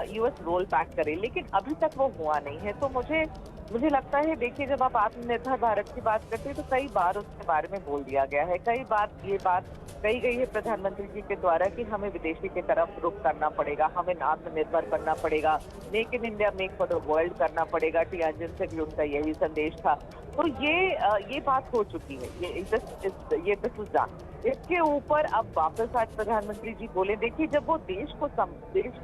US roll back करे, लेकिन अभी तक वो हुआ नहीं है। तो मुझे मुझे लगता है, देखिए, जब आप आत्मनिर्भर भारत की बात करते हैं तो कई बार उसके बारे में बोल दिया गया है, कई बार ये बात कही गई है प्रधानमंत्री जी के द्वारा कि हमें विदेशी की तरफ रुख करना पड़ेगा, हमें आत्मनिर्भर बनना पड़ेगा, make in India make for the world करना पड़ेगा। टियानजिन से भी उनका यही संदेश था। तो ये बात हो चुकी है, ये दिस इज डन। इसके ऊपर अब वापस आज प्रधानमंत्री जी बोले, देखिए, जब वो देश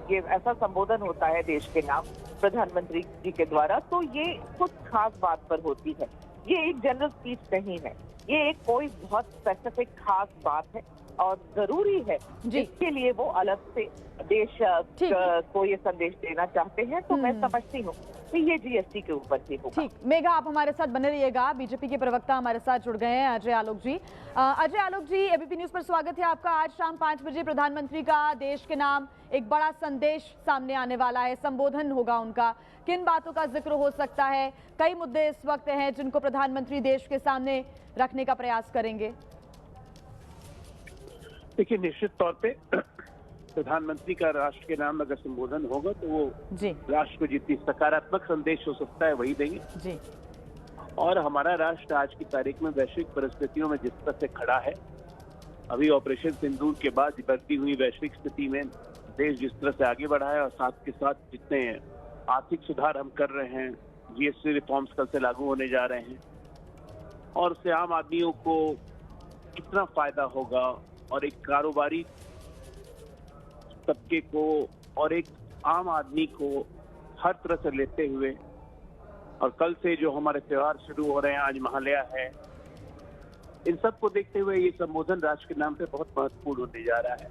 ये ऐसा संबोधन होता है देश के नाम प्रधानमंत्री जी के द्वारा, तो ये कुछ खास बात पर होती है। ये एक जनरल स्पीच नहीं है, ये एक कोई बहुत स्पेसिफिक खास बात है और जरूरी है। इसके लिए वो अलग से देश को ये संदेश देना चाहते हैं। तो मैं समझती हूँ कि ये जीएसटी के ऊपर ही होगा। ठीक, मेघा, आप हमारे साथ बने रहिएगा। बीजेपी के प्रवक्ता हमारे साथ जुड़ गए हैं, अजय आलोक जी। अजय आलोक जी, एबीपी न्यूज पर स्वागत है आपका। आज शाम 5 बजे प्रधानमंत्री का देश के नाम एक बड़ा संदेश सामने आने वाला है, संबोधन होगा उनका। किन बातों का जिक्र हो सकता है? कई मुद्दे इस वक्त हैं जिनको प्रधानमंत्री देश के सामने रखने का प्रयास करेंगे। देखिए, निश्चित तौर पे प्रधानमंत्री का राष्ट्र के नाम अगर संबोधन होगा तो वो राष्ट्र को जितनी सकारात्मक संदेश हो सकता है वही देंगे जी। और हमारा राष्ट्र आज की तारीख में वैश्विक परिस्थितियों में जिस तरह से खड़ा है, अभी ऑपरेशन सिंदूर के बाद बढ़ती हुई वैश्विक स्थिति में देश जिस तरह से आगे बढ़ा है और साथ के साथ जितने आर्थिक सुधार हम कर रहे हैं, जीएसटी रिफॉर्म्स कल से लागू होने जा रहे हैं, और उससे आम आदमियों को कितना फायदा होगा, और एक कारोबारी तबके को और एक आम आदमी को हर तरह से लेते हुए, और कल से जो हमारे त्योहार शुरू हो रहे हैं, आज महालया है, इन सब को देखते हुए ये संबोधन राष्ट्र के नाम पे बहुत महत्वपूर्ण होने जा रहा है।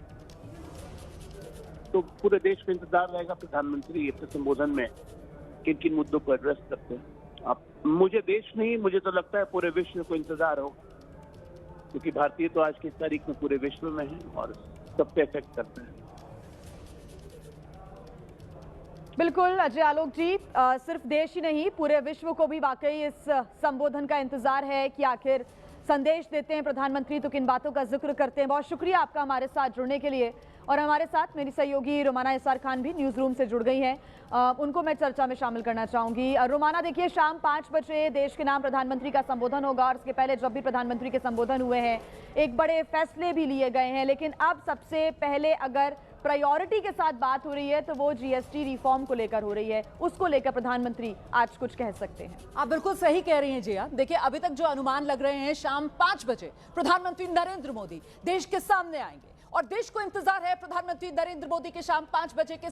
तो पूरे देश को इंतजार रहेगा प्रधानमंत्री अपने संबोधन में किन किन मुद्दों को एड्रेस करते हैं। मुझे देश नहीं, मुझे तो लगता है पूरे विश्व को इंतजार होगा, क्योंकि भारतीय तो आज की तारीख में पूरे विश्व में है और सब पे इफेक्ट करते हैं। बिल्कुल अजय आलोक जी, सिर्फ देश ही नहीं, पूरे विश्व को भी वाकई इस संबोधन का इंतजार है कि आखिर संदेश देते हैं प्रधानमंत्री तो किन बातों का जिक्र करते हैं। बहुत शुक्रिया आपका हमारे साथ जुड़ने के लिए। और हमारे साथ मेरी सहयोगी रोमाना एसआर खान भी न्यूज रूम से जुड़ गई हैं, उनको मैं चर्चा में शामिल करना चाहूंगी। रोमाना, देखिए, शाम 5 बजे देश के नाम प्रधानमंत्री का संबोधन होगा, और इसके पहले जब भी प्रधानमंत्री के संबोधन हुए हैं एक बड़े फैसले भी लिए गए हैं, लेकिन अब सबसे पहले अगर प्रायोरिटी के साथ बात हो रही है तो वो जीएसटी रिफॉर्म को लेकर हो रही है। उसको लेकर प्रधानमंत्री आज कुछ कह सकते हैं। आप बिल्कुल सही कह रही हैं जिया। देखिए, अभी तक जो अनुमान लग रहे हैं, शाम 5 बजे प्रधानमंत्री नरेंद्र मोदी देश के सामने आएंगे और देश को इंतजार है प्रधानमंत्री नरेंद्र मोदी के शाम 5 बजे के